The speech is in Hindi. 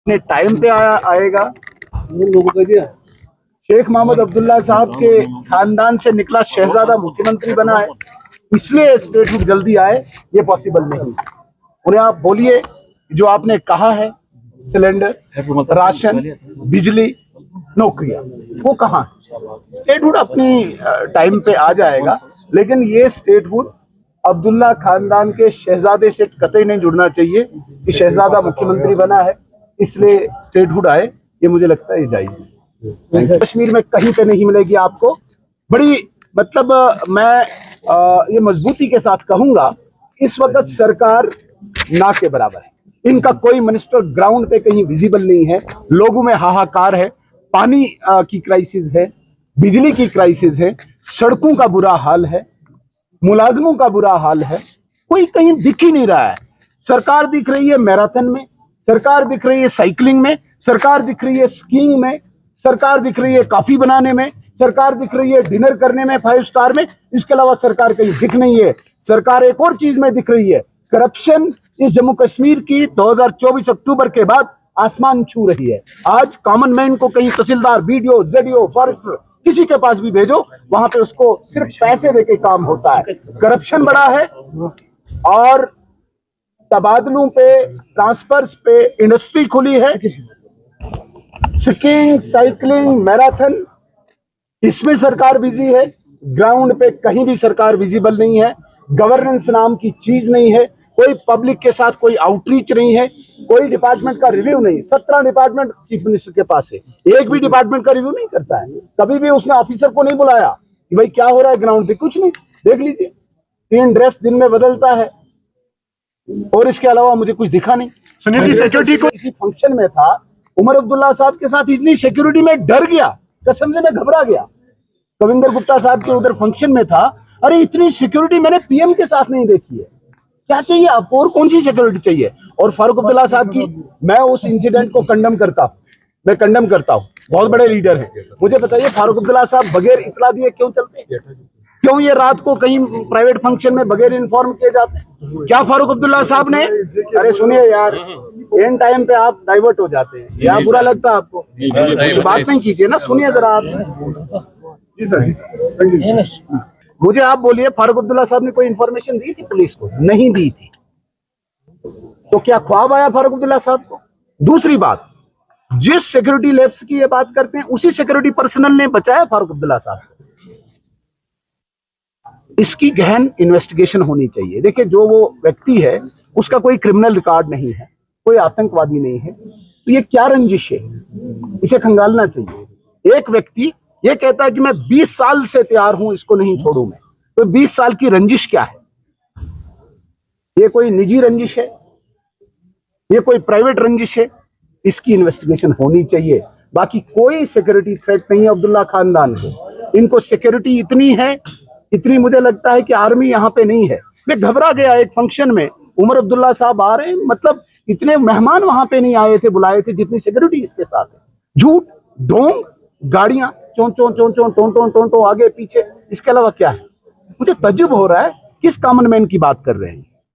अपने टाइम पे आएगा। शेख मोहम्मद अब्दुल्ला साहब के खानदान से निकला शहजादा मुख्यमंत्री बना है, इसलिए स्टेटहुड जल्दी आए, ये पॉसिबल नहीं। उन्हें आप बोलिए जो आपने कहा है, सिलेंडर, राशन, बिजली, नौकरियां, वो कहाँ है? स्टेटहुड अपनी टाइम पे आ जाएगा, लेकिन ये स्टेटहुड अब्दुल्ला खानदान के शहजादे से कतई नहीं जुड़ना चाहिए कि शहजादा मुख्यमंत्री बना है इसलिए स्टेटहुड आए। ये मुझे लगता है ये जायज नहीं। कश्मीर में कहीं पे नहीं मिलेगी आपको। बड़ी मतलब मैं ये मजबूती के साथ कहूंगा, इस वक्त सरकार ना के बराबर है। इनका कोई मिनिस्टर ग्राउंड पे कहीं विजिबल नहीं है। लोगों में हाहाकार है, पानी की क्राइसिस है, बिजली की क्राइसिस है, सड़कों का बुरा हाल है, मुलाजमों का बुरा हाल है, कोई कहीं दिख ही नहीं रहा है। सरकार दिख रही है मैराथन में, सरकार दिख रही है साइकिलिंग में, सरकार दिख रही है स्कीइंग में, सरकार दिख रही है कॉफी बनाने में, सरकार दिख रही है डिनर करने में 5 स्टार में। इसके अलावा सरकार कहीं दिख नहीं है। सरकार एक और चीज में दिख रही है, करप्शन इस जम्मू कश्मीर की 2024 अक्टूबर के बाद आसमान छू रही है। आज कॉमन मैन को कहीं तहसीलदार, बीडीओ, जेडीओ, फॉरेस्टर किसी के पास भी भेजो, वहां पे उसको सिर्फ पैसे देके काम होता है। करप्शन बड़ा है और तबादलों पे, ट्रांसफर्स पे इंडस्ट्री खुली है। स्कीइंग, साइकिलिंग, मैराथन, इसमें सरकार बिजी है। ग्राउंड पे कहीं भी सरकार विजिबल नहीं है। गवर्नेंस नाम की चीज नहीं है। कोई पब्लिक के साथ कोई आउटरीच नहीं है। कोई डिपार्टमेंट का रिव्यू नहीं। 17 डिपार्टमेंट चीफ मिनिस्टर के पास है, एक भी डिपार्टमेंट का रिव्यू नहीं करता है। कभी भी उसने ऑफिसर को नहीं बुलाया कि भाई क्या हो रहा है ग्राउंड पे, कुछ नहीं। देख लीजिए, 3 ड्रेस दिन में बदलता है और इसके अलावा मुझे कुछ दिखा नहीं। सुनील जी, सिक्योरिटी को इसी फंक्शन में था, उमर अब्दुल्ला साहब के साथ इतनी सिक्योरिटी में डर गया, कसम से मैं घबरा गया। कविंदर गुप्ता साहब के उधर फंक्शन में था, अरे इतनी सिक्योरिटी मैंने पीएम के साथ नहीं देखी है। क्या चाहिए आपको और कौन सी सिक्योरिटी चाहिए? और फारूक अब्दुल्ला साहब की, मैं उस इंसिडेंट को कंडम करता हूँ, मैं कंडम करता हूँ। बहुत बड़े लीडर हैं। मुझे बताइए फारूक अब्दुल्ला साहब बगैर इतला दिए क्यों चलते हैं? क्यों ये रात को कहीं प्राइवेट फंक्शन में बगैर इन्फॉर्म किए जाते हैं? क्या फारूक अब्दुल्ला साहब ने, अरे सुनिए यार, एंड टाइम पे आप डाइवर्ट हो जाते हैं, क्या बुरा लगता है आपको? बात नहीं कीजिए ना, सुनिए जरा आप। जी सर, मुझे आप बोलिए, फारूक अब्दुल्ला साहब ने कोई इंफॉर्मेशन दी थी पुलिस को? नहीं दी थी। तो क्या ख्वाब आया फारूक अब्दुल्ला साहब को? दूसरी बात, जिस सिक्योरिटी लैप्स की ये बात करते हैं, उसी सिक्योरिटी पर्सनल ने बचाया फारूक अब्दुल्ला साहब को। इसकी गहन इन्वेस्टिगेशन होनी चाहिए। देखिए, जो वो व्यक्ति है उसका कोई क्रिमिनल रिकॉर्ड नहीं है, कोई आतंकवादी नहीं है, तो ये क्या रंजिश है? इसे खंगालना चाहिए। एक व्यक्ति ये कहता है कि मैं 20 साल से तैयार हूं, इसको नहीं छोड़ू मैं, तो 20 साल की रंजिश क्या है? ये कोई निजी रंजिश है? ये कोई प्राइवेट रंजिश है? इसकी इन्वेस्टिगेशन होनी चाहिए। बाकी कोई सिक्योरिटी थ्रेट नहीं है अब्दुल्ला खानदान को। इनको सिक्योरिटी इतनी है, इतनी मुझे लगता है कि आर्मी यहाँ पे नहीं है। मैं घबरा गया एक फंक्शन में, उमर अब्दुल्ला साहब आ रहे हैं, मतलब इतने मेहमान वहां पे नहीं आए थे, बुलाए थे, जितनी सिक्योरिटी इसके साथ है। झूठ, ढोंग, गाड़ियां चों चों चों चों टों टों टों टों आगे पीछे, इसके अलावा क्या है? मुझे तज्जुब हो रहा है किस कॉमन मैन की बात कर रहे हैं।